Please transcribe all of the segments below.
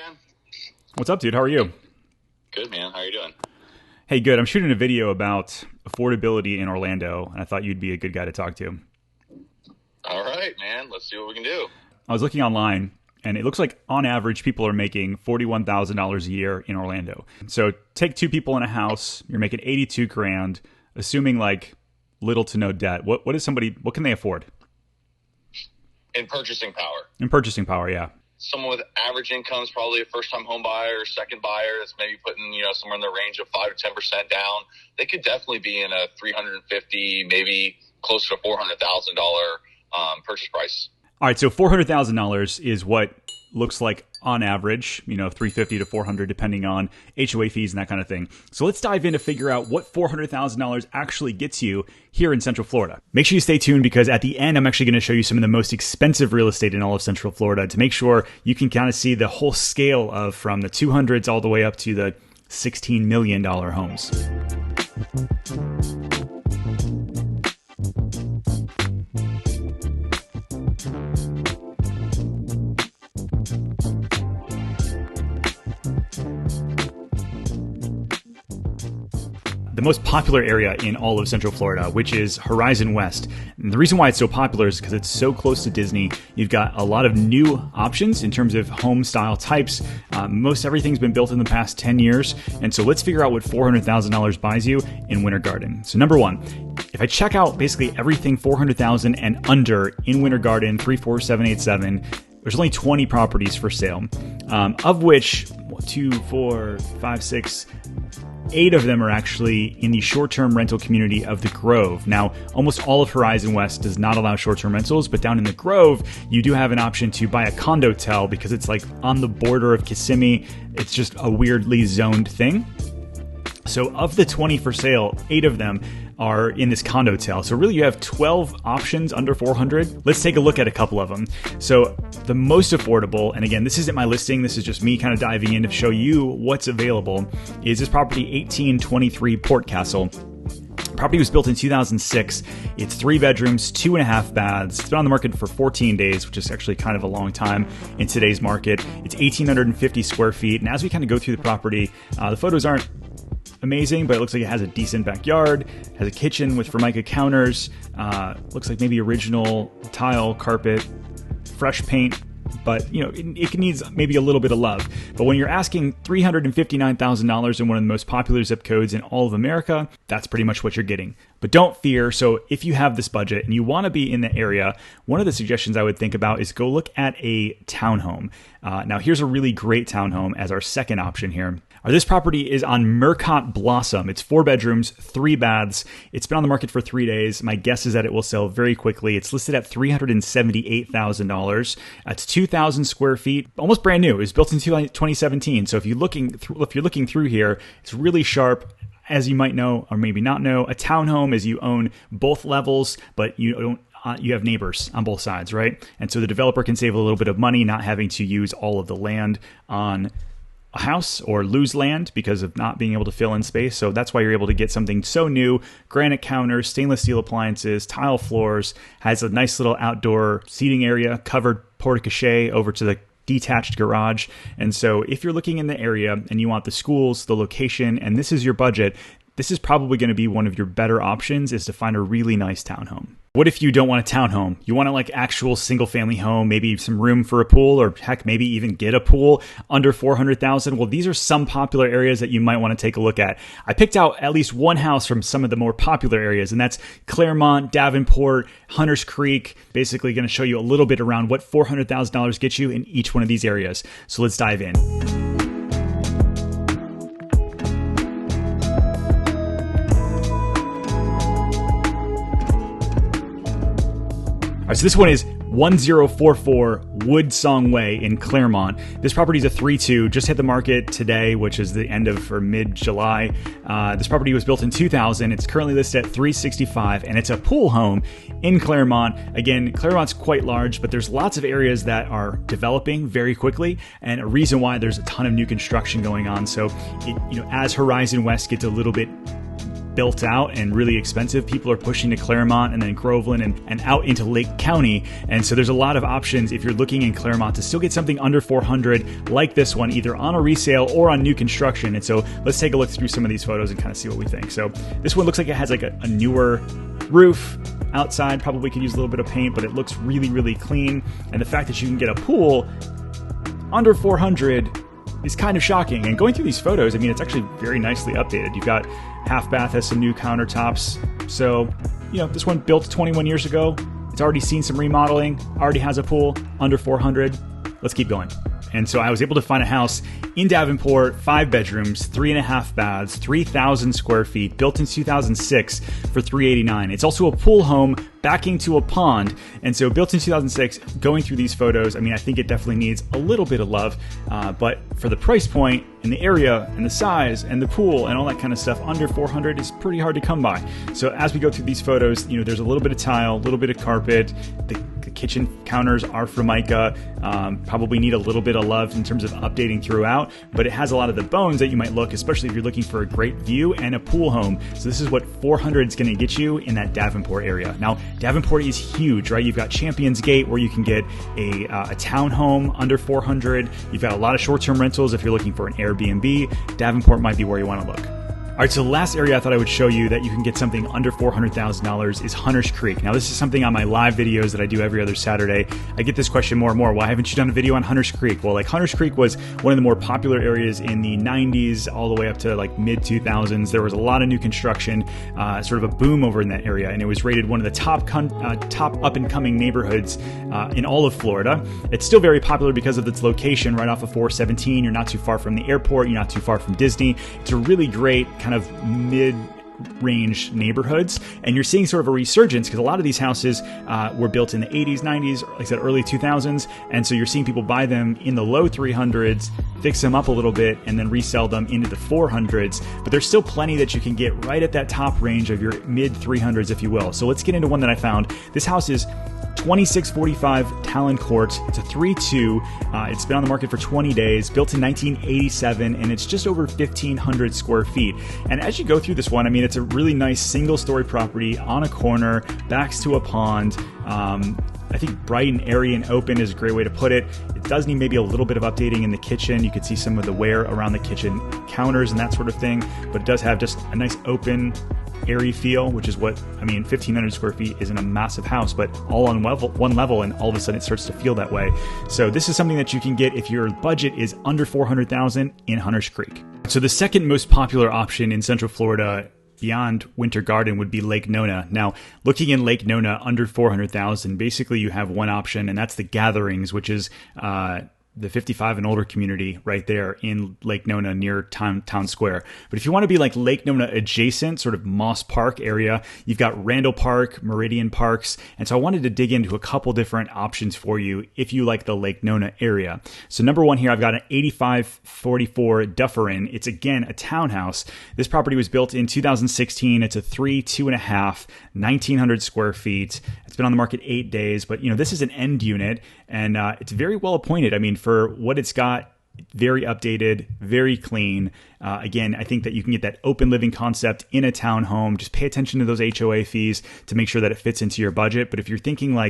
Ken. What's up, dude? How are you? Good, man. How are you doing? Hey, good. I'm shooting a video about affordability in Orlando, and I thought you'd be a good guy to talk to. All right, man. Let's see what we can do. I was looking online, and it looks like on average people are making $41,000 a year in Orlando. So take two people in a house, you're making 82 grand, assuming like little to no debt. What can they afford? In purchasing power. In purchasing power, yeah. Someone with average income is probably a first-time home buyer, second buyer that's maybe putting, somewhere in the range of 5 to 10% down. They could definitely be in a $350,000, maybe closer to $400,000 purchase price. All right, so $400,000 is what looks like on average, $350,000 to $400,000 depending on HOA fees and that kind of thing. So let's dive in to figure out what $400,000 actually gets you here in Central Florida. Make sure you stay tuned because at the end, I'm actually going to show you some of the most expensive real estate in all of Central Florida to make sure you can kind of see the whole scale of from the 200s all the way up to the $16 million homes. The most popular area in all of Central Florida, which is Horizon West. And the reason why it's so popular is because it's so close to Disney. You've got a lot of new options in terms of home style types. Most everything's been built in the past 10 years. And so let's figure out what $400,000 buys you in Winter Garden. So number one, if I check out basically everything $400,000 and under in Winter Garden 34787, there's only 20 properties for sale, of which 8 of them are actually in the short-term rental community of the Grove. Now, almost all of Horizon West does not allow short-term rentals, but down in the Grove, you do have an option to buy a condotel because it's like on the border of Kissimmee. It's just a weirdly zoned thing. So of the 20 for sale, 8 of them are in this condotel. So really you have 12 options under 400. Let's take a look at a couple of them. So the most affordable, and again, this isn't my listing, this is just me kind of diving in to show you what's available, is this property 1823 Port Castle. Property was built in 2006. It's 3 bedrooms, 2.5 baths. It's been on the market for 14 days, which is actually kind of a long time in today's market. It's 1,850 square feet. And as we kind of go through the property, the photos aren't amazing, but it looks like it has a decent backyard, has a kitchen with Formica counters, looks like maybe original tile, carpet, fresh paint, but it needs maybe a little bit of love. But when you're asking $359,000 in one of the most popular zip codes in all of America, that's pretty much what you're getting. But don't fear. So if you have this budget and you want to be in the area, one of the suggestions I would think about is go look at a townhome. Now here's a really great townhome as our second option here. This property is on Murcott Blossom. It's 4 bedrooms, 3 baths. It's been on the market for 3 days. My guess is that it will sell very quickly. It's listed at $378,000. It's 2,000 square feet, almost brand new. It was built in 2017. So if you're looking through here, it's really sharp. As you might know, or maybe not know, a townhome is you own both levels, but you don't. You have neighbors on both sides, right? And so the developer can save a little bit of money not having to use all of the land on a house or lose land because of not being able to fill in space. So that's why you're able to get something so new. Granite counters, stainless steel appliances, tile floors, has a nice little outdoor seating area, covered porte-cochere over to the detached garage. And so if you're looking in the area and you want the schools, the location, and this is your budget, this is probably going to be one of your better options, is to find a really nice townhome. What if you don't want a townhome? You want a actual single family home, maybe some room for a pool, or heck, maybe even get a pool under $400,000. Well, these are some popular areas that you might want to take a look at. I picked out at least one house from some of the more popular areas, and that's Claremont, Davenport, Hunters Creek. Basically going to show you a little bit around what $400,000 gets you in each one of these areas. So let's dive in. All right, so this one is 1044 Woodsong Way in Claremont. This property is a 3-2, just hit the market today, which is the end of or mid-July. This property was built in 2000. It's currently listed at $365, and it's a pool home in Claremont. Again, Claremont's quite large, but there's lots of areas that are developing very quickly, and a reason why there's a ton of new construction going on. So, as Horizon West gets a little bit built out and really expensive. People are pushing to Claremont and then Groveland and out into Lake County. And so there's a lot of options if you're looking in Claremont to still get something under 400 like this one, either on a resale or on new construction. And so let's take a look through some of these photos and kind of see what we think. So this one looks like it has like a newer roof. Outside probably could use a little bit of paint, but it looks really, really clean. And the fact that you can get a pool under 400 is kind of shocking. And going through these photos, I mean, it's actually very nicely updated. You've got half bath, has some new countertops. So, this one built 21 years ago. It's already seen some remodeling, already has a pool under 400. Let's keep going. And so I was able to find a house in Davenport, 5 bedrooms, 3.5 baths, 3,000 square feet, built in 2006 for $389. It's also a pool home backing to a pond. And so built in 2006, going through these photos, I mean, I think it definitely needs a little bit of love. But for the price point and the area and the size and the pool and all that kind of stuff, under 400 is pretty hard to come by. So as we go through these photos, there's a little bit of tile, a little bit of carpet. The kitchen counters are Formica. Probably need a little bit of love in terms of updating throughout, but it has a lot of the bones that you might look, especially if you're looking for a great view and a pool home. So this is what 400 is going to get you in that Davenport area. Now, Davenport is huge, right? You've got Champions Gate where you can get a townhome under 400. You've got a lot of short-term rentals if you're looking for an Airbnb. Davenport might be where you want to look. All right, so the last area I thought I would show you that you can get something under $400,000 is Hunters Creek. Now, this is something on my live videos that I do every other Saturday. I get this question more and more. Why haven't you done a video on Hunters Creek? Well, Hunters Creek was one of the more popular areas in the 90s all the way up to mid-2000s. There was a lot of new construction, sort of a boom over in that area, and it was rated one of the top up-and-coming neighborhoods in all of Florida. It's still very popular because of its location right off of 417. You're not too far from the airport. You're not too far from Disney. It's a really great kind of mid-range neighborhoods, and you're seeing sort of a resurgence because a lot of these houses were built in the 80s, 90s, like I said, early 2000s, and so you're seeing people buy them in the low 300s, fix them up a little bit, and then resell them into the 400s, but there's still plenty that you can get right at that top range of your mid 300s, if you will. So let's get into one that I found. This house is 2645 Talon Court. It's a 3-2. It's been on the market for 20 days, built in 1987, and it's just over 1,500 square feet. And as you go through this one, I mean, it's a really nice single-story property on a corner, backs to a pond. I think bright and airy and open is a great way to put it. It does need maybe a little bit of updating in the kitchen. You could see some of the wear around the kitchen counters and that sort of thing, but it does have just a nice open, airy feel, which is what, 1,500 square feet isn't a massive house, but all on one level, and all of a sudden it starts to feel that way. So this is something that you can get if your budget is under $400,000 in Hunters Creek. So the second most popular option in Central Florida beyond Winter Garden would be Lake Nona. Now, looking in Lake Nona under 400,000, basically you have one option, and that's the Gatherings, which is the 55 and older community right there in Lake Nona near Town Square. But if you want to be like Lake Nona adjacent, sort of Moss Park area, you've got Randall Park, Meridian Parks. And so I wanted to dig into a couple different options for you if you like the Lake Nona area. So number one here, I've got an 8544 Dufferin. It's again a townhouse. This property was built in 2016. It's a 2.5, 1,900 square feet. It's been on the market 8 days, but this is an end unit, and it's very well appointed. I mean, for what it's got, very updated, very clean. Again, I think that you can get that open living concept in a townhome. Just pay attention to those HOA fees to make sure that it fits into your budget. But if you're thinking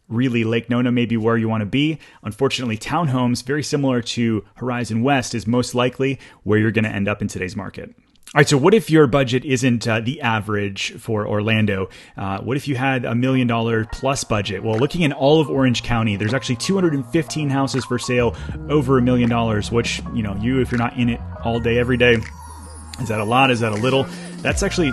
really Lake Nona may be where you want to be, unfortunately, townhomes, very similar to Horizon West, is most likely where you're going to end up in today's market. All right, so what if your budget isn't the average for Orlando? What if you had $1 million plus budget? Well, looking in all of Orange County, there's actually 215 houses for sale over $1 million, which, if you're not in it all day, every day, is that a lot? Is that a little? That's actually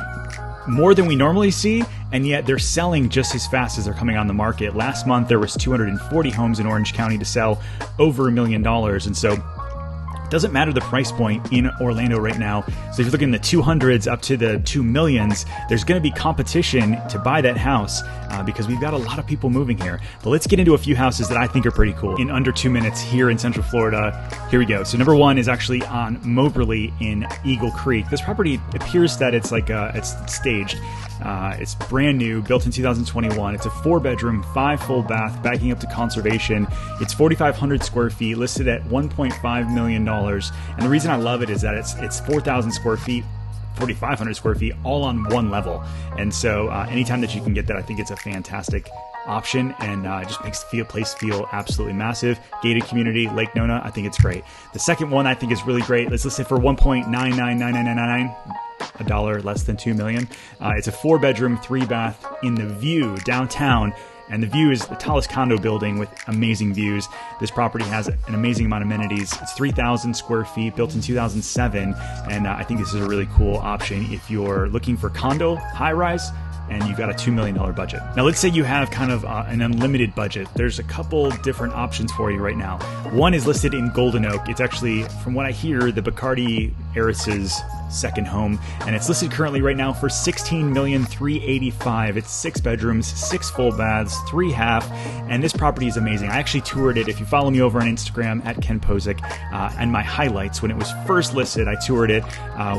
more than we normally see, and yet they're selling just as fast as they're coming on the market. Last month, there was 240 homes in Orange County to sell over $1 million, and so it doesn't matter the price point in Orlando right now. So if you're looking in the 200s up to the 2 millions, there's going to be competition to buy that house because we've got a lot of people moving here. But let's get into a few houses that I think are pretty cool in under 2 minutes here in Central Florida. Here we go. So number one is actually on Moberly in Eagle Creek. This property appears that it's it's staged. It's brand new, built in 2021. It's a 4-bedroom, 5 full bath, backing up to conservation. It's 4,500 square feet, listed at $1.5 million. And the reason I love it is that it's 4,000 square feet 4,500 square feet, all on one level. And so anytime that you can get that, I think it's a fantastic option, and it just makes the place feel absolutely massive. Gated community, Lake Nona, I think it's great. The second one I think is really great. Let's list it for $1.999999, a dollar less than $2 million. It's a 4-bedroom, 3-bath in the View downtown. And the View is the tallest condo building with amazing views. This property has an amazing amount of amenities. It's 3,000 square feet, built in 2007. And I think this is a really cool option if you're looking for condo high-rise and you've got a $2 million budget. Now, let's say you have kind of an unlimited budget. There's a couple different options for you right now. One is listed in Golden Oak. It's actually, from what I hear, the Bacardi heiress's second home, and it's listed currently right now for $16,385,000. It's 6 bedrooms, 6 full baths, 3 half, and this property is amazing. I actually toured it. If you follow me over on Instagram at Ken Pozek, and my highlights when it was first listed, I toured it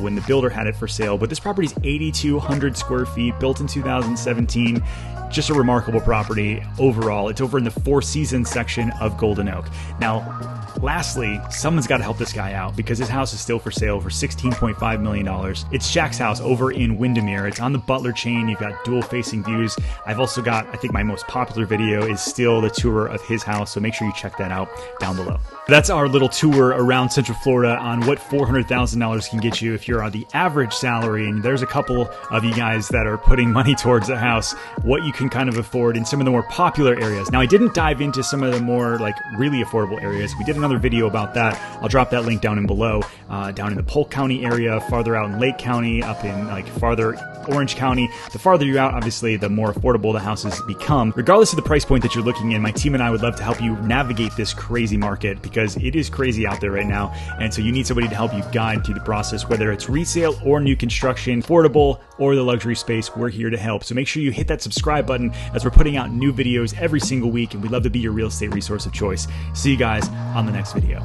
when the builder had it for sale. But this property is 8,200 square feet, built in 2017. Just a remarkable property overall. It's over in the Four Seasons section of Golden Oak. Now, lastly, someone's got to help this guy out because his house is still for sale for $16.5 million. It's Shaq's house over in Windermere. It's on the Butler chain. You've got dual facing views. I've also got, I think my most popular video is still the tour of his house, so make sure you check that out down below. That's our little tour around Central Florida on what $400,000 can get you if you're on the average salary, and there's a couple of you guys that are putting money towards a house, what you can kind of afford in some of the more popular areas. Now, I didn't dive into some of the more like really affordable areas. We did another video about that. I'll drop that link down in below, down in the Polk County area, farther out in Lake County, up in like farther Orange County. The farther you're out, obviously, the more affordable the houses become. Regardless of the price point that you're looking in, my team and I would love to help you navigate this crazy market because it is crazy out there right now. And so you need somebody to help you guide through the process, whether it's resale or new construction, affordable or the luxury space, we're here to help. So make sure you hit that subscribe button as we're putting out new videos every single week, and we'd love to be your real estate resource of choice. See you guys on the next video.